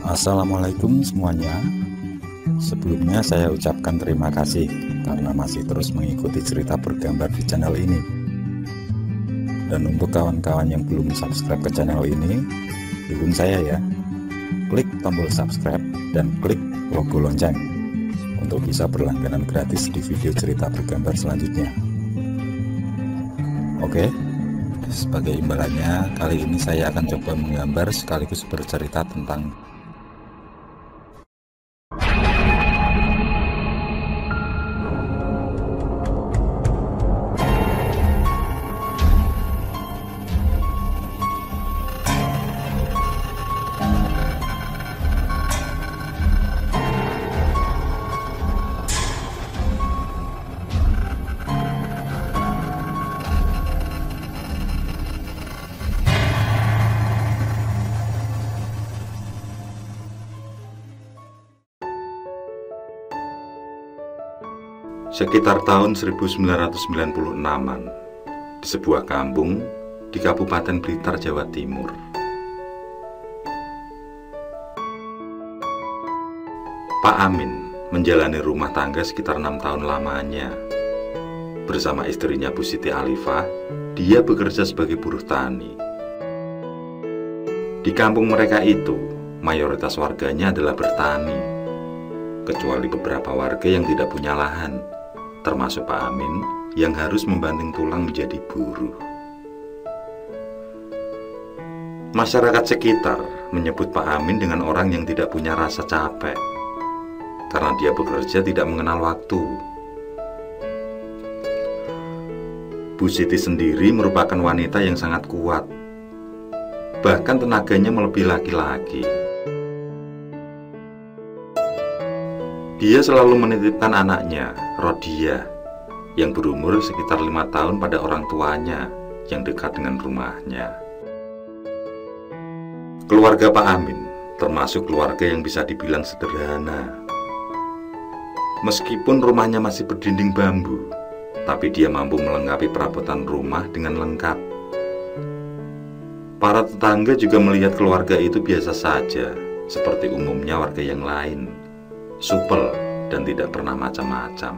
Assalamualaikum semuanya. Sebelumnya saya ucapkan terima kasih karena masih terus mengikuti cerita bergambar di channel ini. Dan untuk kawan-kawan yang belum subscribe ke channel ini, dukung saya ya. Klik tombol subscribe dan klik logo lonceng untuk bisa berlangganan gratis di video cerita bergambar selanjutnya. Oke, sebagai imbalannya kali ini saya akan coba menggambar sekaligus bercerita tentang sekitar tahun 1996-an di sebuah kampung di Kabupaten Blitar, Jawa Timur. Pak Amin menjalani rumah tangga sekitar 6 tahun lamanya. Bersama istrinya Bu Siti Alifah, dia bekerja sebagai buruh tani. Di kampung mereka itu, mayoritas warganya adalah bertani, kecuali beberapa warga yang tidak punya lahan, termasuk Pak Amin yang harus membanting tulang menjadi buruh. Masyarakat sekitar menyebut Pak Amin dengan orang yang tidak punya rasa capek, karena dia bekerja tidak mengenal waktu. Bu Siti sendiri merupakan wanita yang sangat kuat, bahkan tenaganya melebihi laki-laki. Dia selalu menitipkan anaknya, Rodia, yang berumur sekitar 5 tahun pada orang tuanya yang dekat dengan rumahnya. Keluarga Pak Amin termasuk keluarga yang bisa dibilang sederhana. Meskipun rumahnya masih berdinding bambu, tapi dia mampu melengkapi perabotan rumah dengan lengkap. Para tetangga juga melihat keluarga itu biasa saja, seperti umumnya warga yang lain, supel dan tidak pernah macam-macam.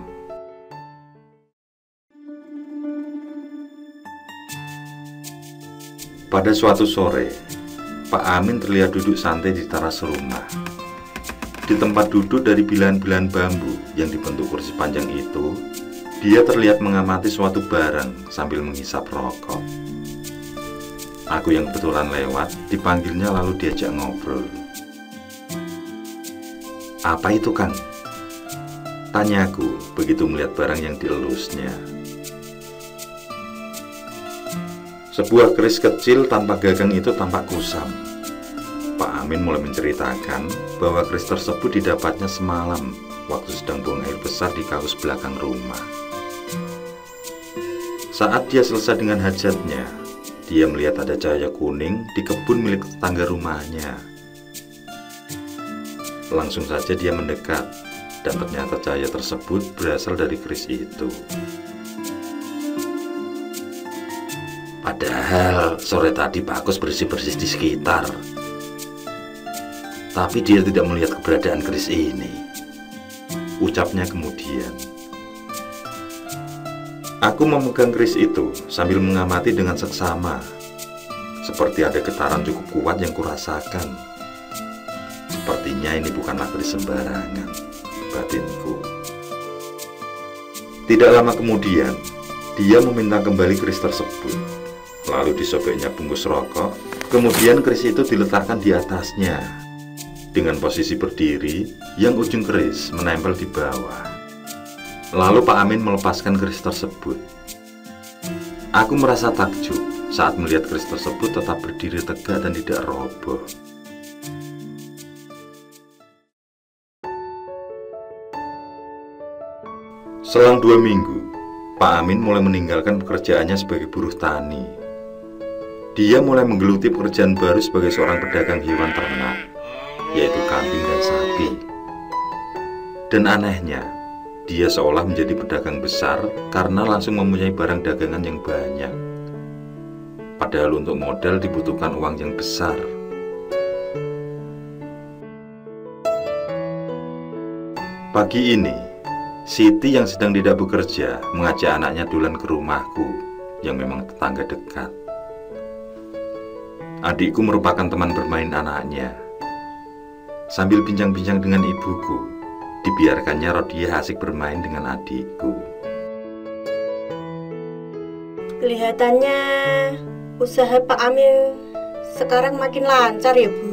Pada suatu sore, Pak Amin terlihat duduk santai di teras rumah. Di tempat duduk dari bilan-bilan bambu yang dibentuk kursi panjang itu, dia terlihat mengamati suatu barang sambil menghisap rokok. Aku yang kebetulan lewat, dipanggilnya lalu diajak ngobrol. "Apa itu, Kang?" tanyaku begitu melihat barang yang dielusnya. Sebuah keris kecil tanpa gagang itu tampak kusam. Pak Amin mulai menceritakan bahwa keris tersebut didapatnya semalam waktu sedang buang air besar di kaus belakang rumah. Saat dia selesai dengan hajatnya, dia melihat ada cahaya kuning di kebun milik tetangga rumahnya. Langsung saja dia mendekat, dan ternyata cahaya tersebut berasal dari keris itu. Padahal sore tadi Pak Agus bersih-bersih di sekitar, tapi dia tidak melihat keberadaan keris ini, ucapnya kemudian. Aku memegang keris itu sambil mengamati dengan seksama, seperti ada getaran cukup kuat yang kurasakan. Sepertinya ini bukanlah keris sembarangan, batinku. Tidak lama kemudian, dia meminta kembali keris tersebut. Lalu disobeknya bungkus rokok, kemudian keris itu diletakkan di atasnya dengan posisi berdiri yang ujung keris menempel di bawah. Lalu Pak Amin melepaskan keris tersebut. Aku merasa takjub saat melihat keris tersebut tetap berdiri tegak dan tidak roboh. Selang 2 minggu, Pak Amin mulai meninggalkan pekerjaannya sebagai buruh tani. Dia mulai menggeluti pekerjaan baru sebagai seorang pedagang hewan ternak, yaitu kambing dan sapi. Dan anehnya, dia seolah menjadi pedagang besar karena langsung mempunyai barang dagangan yang banyak. Padahal untuk modal dibutuhkan uang yang besar. Pagi ini, Siti yang sedang tidak bekerja mengajak anaknya Dulan ke rumahku yang memang tetangga dekat. Adikku merupakan teman bermain anaknya. Sambil bincang-bincang dengan ibuku, dibiarkannya Rodiah asik bermain dengan adikku. Kelihatannya usaha Pak Amin sekarang makin lancar ya, Bu?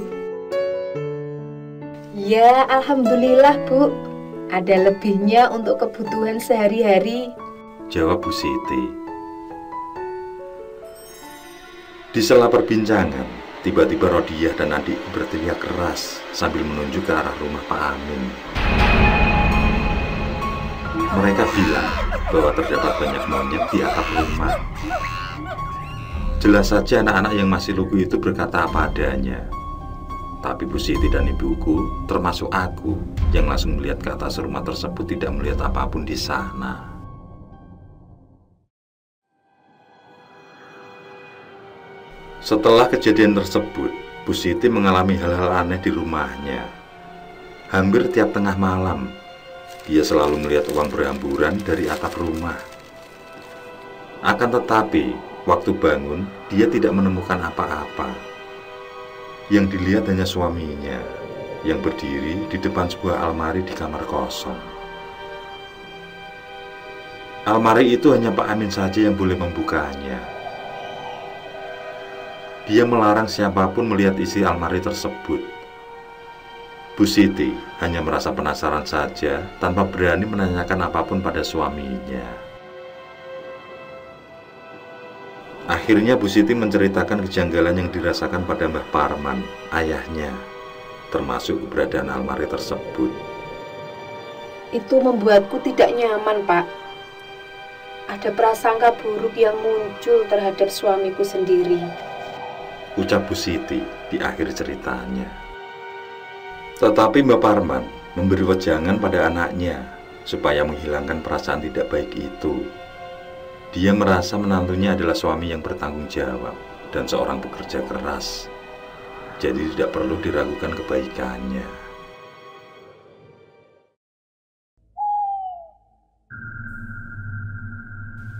Ya, alhamdulillah, Bu. Ada lebihnya untuk kebutuhan sehari-hari. Jawab Bu Siti. Di sela perbincangan, tiba-tiba Rodiah dan adikku berteriak keras sambil menunjuk ke arah rumah Pak Amin. Mereka bilang bahwa terdapat banyak monyet di atap rumah. Jelas saja anak-anak yang masih lugu itu berkata apa adanya. Tapi Bu Siti dan ibuku, termasuk aku, yang langsung melihat ke atas rumah tersebut tidak melihat apapun di sana. Setelah kejadian tersebut, Bu Siti mengalami hal-hal aneh di rumahnya. Hampir tiap tengah malam, dia selalu melihat uang berhamburan dari atap rumah. Akan tetapi, waktu bangun, dia tidak menemukan apa-apa. Yang dilihat hanya suaminya yang berdiri di depan sebuah almari di kamar kosong. Almari itu hanya Pak Amin saja yang boleh membukanya. Dia melarang siapapun melihat isi almari tersebut. Bu Siti hanya merasa penasaran saja tanpa berani menanyakan apapun pada suaminya. Akhirnya Bu Siti menceritakan kejanggalan yang dirasakan pada Mbah Parman, ayahnya, termasuk keberadaan almari tersebut. Itu membuatku tidak nyaman, Pak. Ada prasangka buruk yang muncul terhadap suamiku sendiri, ucap Bu Siti di akhir ceritanya. Tetapi Mbah Parman memberi wejangan pada anaknya supaya menghilangkan perasaan tidak baik itu. Dia merasa menantunya adalah suami yang bertanggung jawab dan seorang pekerja keras, jadi tidak perlu diragukan kebaikannya.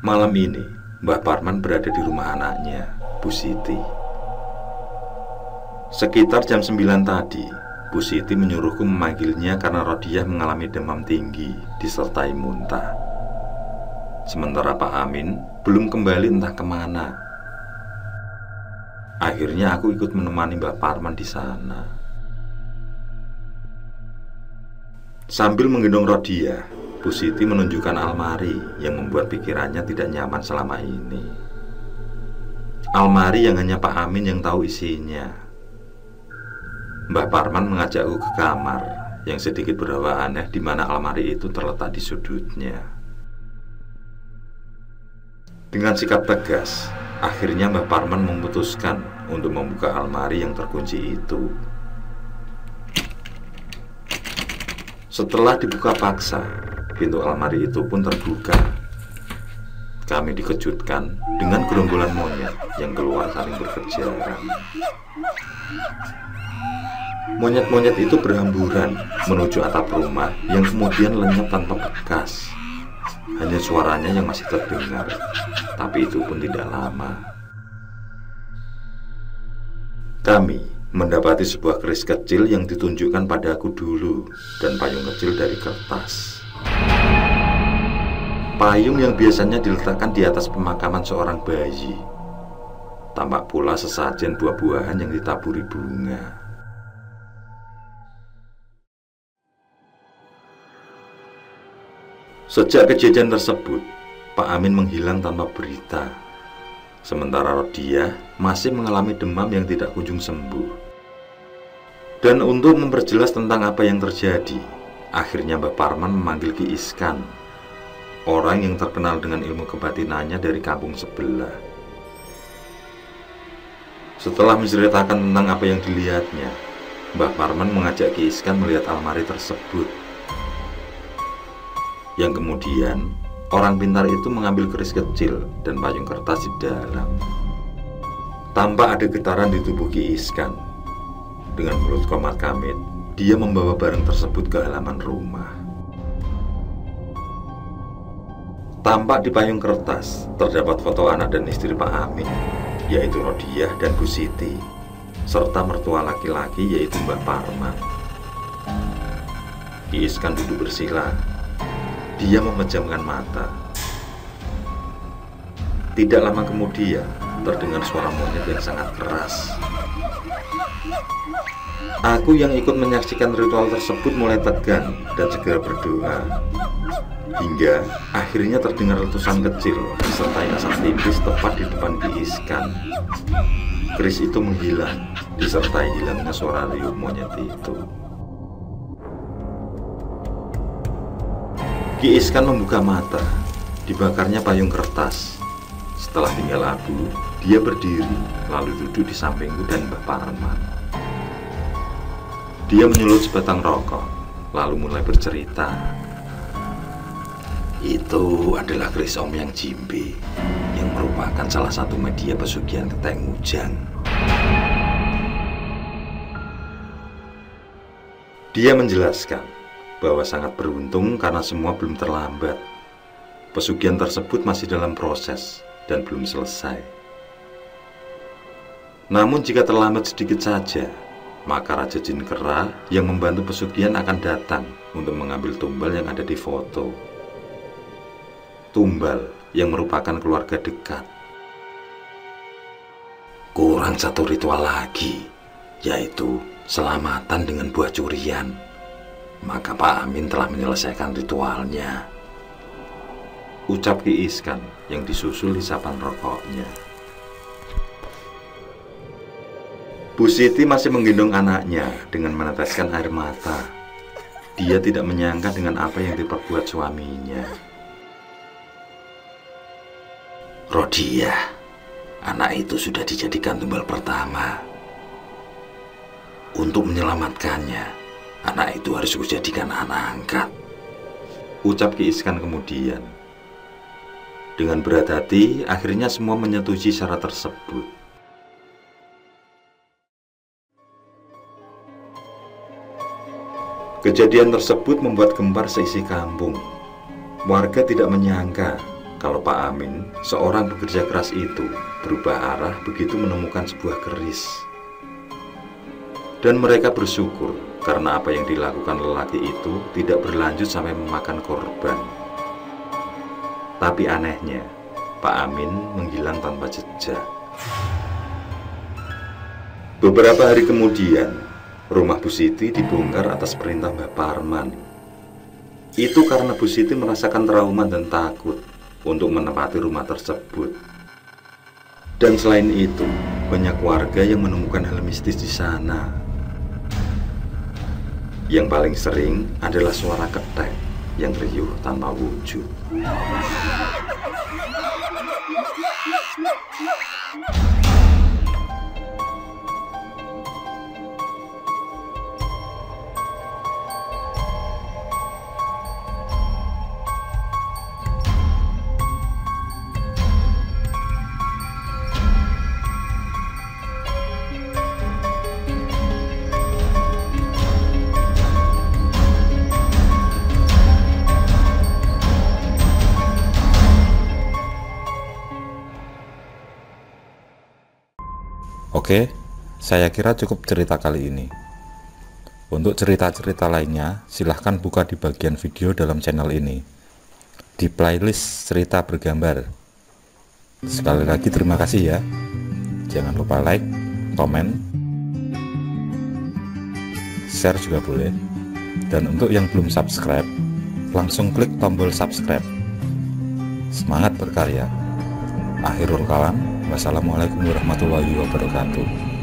Malam ini, Mbah Parman berada di rumah anaknya, Bu Siti. Sekitar jam 9 tadi, Bu Siti menyuruhku memanggilnya karena Rodiah mengalami demam tinggi disertai muntah. Sementara Pak Amin belum kembali entah kemana. Akhirnya aku ikut menemani Mbah Parman di sana. Sambil menggendong Rodiah, Bu Siti menunjukkan almari yang membuat pikirannya tidak nyaman selama ini. Almari yang hanya Pak Amin yang tahu isinya. Mbah Parman mengajakku ke kamar yang sedikit berhawa aneh di mana almari itu terletak di sudutnya. Dengan sikap tegas, akhirnya Mbah Parman memutuskan untuk membuka almari yang terkunci itu. Setelah dibuka paksa, pintu almari itu pun terbuka. Kami dikejutkan dengan gerombolan monyet yang keluar saling berkejaran. Monyet-monyet itu berhamburan menuju atap rumah yang kemudian lenyap tanpa bekas. Hanya suaranya yang masih terdengar, tapi itu pun tidak lama. Kami mendapati sebuah keris kecil yang ditunjukkan padaku dulu dan payung kecil dari kertas. Payung yang biasanya diletakkan di atas pemakaman seorang bayi. Tampak pula sesajen buah-buahan yang ditaburi bunga. Sejak kejadian tersebut, Pak Amin menghilang tanpa berita. Sementara Rodiah masih mengalami demam yang tidak kunjung sembuh. Dan untuk memperjelas tentang apa yang terjadi, akhirnya Mbah Parman memanggil Ki Iskan, orang yang terkenal dengan ilmu kebatinannya dari kampung sebelah. Setelah menceritakan tentang apa yang dilihatnya, Mbah Parman mengajak Ki Iskan melihat almari tersebut. Yang kemudian orang pintar itu mengambil keris kecil dan payung kertas di dalam. Tampak ada getaran di tubuh Ki Iskan. Dengan mulut komat kamit, dia membawa barang tersebut ke halaman rumah. Tampak di payung kertas terdapat foto anak dan istri Pak Amin, yaitu Rodiah dan Bu Siti, serta mertua laki-laki yaitu Mbah Parman. Ki Iskan duduk bersila. Dia memejamkan mata. Tidak lama kemudian terdengar suara monyet yang sangat keras. Aku yang ikut menyaksikan ritual tersebut mulai tegang dan segera berdoa. Hingga akhirnya terdengar letusan kecil disertai asap tipis tepat di depan Ki Iskan. Keris itu menghilang, disertai hilangnya suara riuh monyet itu. Ki Iskan membuka mata, dibakarnya payung kertas. Setelah tinggal abu, dia berdiri, lalu duduk di sampingku dan Mbah Parman. Dia menyulut sebatang rokok, lalu mulai bercerita. Itu adalah keris Om Yang Jimbe, yang merupakan salah satu media pesugihan Keteng Ujang. Dia menjelaskan bahwa sangat beruntung karena semua belum terlambat. Pesugihan tersebut masih dalam proses dan belum selesai. Namun jika terlambat sedikit saja, maka Raja Jin Kera yang membantu pesugihan akan datang untuk mengambil tumbal yang ada di foto. Tumbal yang merupakan keluarga dekat. Kurang satu ritual lagi, yaitu selamatan dengan buah curian. Maka Pak Amin telah menyelesaikan ritualnya, ucap Ki Iskan yang disusul isapan rokoknya. Bu Siti masih menggendong anaknya dengan meneteskan air mata. Dia tidak menyangka dengan apa yang diperbuat suaminya. Rodiah, anak itu sudah dijadikan tumbal pertama. Untuk menyelamatkannya, anak itu harus kujadikan anak angkat, ucap Ki Iskan kemudian. Dengan berat hati, akhirnya semua menyetujui syarat tersebut. Kejadian tersebut membuat gempar seisi kampung. Warga tidak menyangka kalau Pak Amin, seorang pekerja keras itu, berubah arah begitu menemukan sebuah keris. Dan mereka bersyukur karena apa yang dilakukan lelaki itu tidak berlanjut sampai memakan korban. Tapi anehnya, Pak Amin menghilang tanpa jejak. Beberapa hari kemudian, rumah Bu Siti dibongkar atas perintah Mbah Parman. Itu karena Bu Siti merasakan trauma dan takut untuk menempati rumah tersebut. Dan selain itu, banyak warga yang menemukan hal mistis di sana. Yang paling sering adalah suara ketek yang riuh tanpa wujud. Oke, saya kira cukup cerita kali ini. Untuk cerita-cerita lainnya, silahkan buka di bagian video dalam channel ini, di playlist cerita bergambar. Sekali lagi terima kasih ya. Jangan lupa like, komen, share juga boleh. Dan untuk yang belum subscribe, langsung klik tombol subscribe. Semangat berkarya. Akhirul kalam. Wassalamualaikum warahmatullahi wabarakatuh.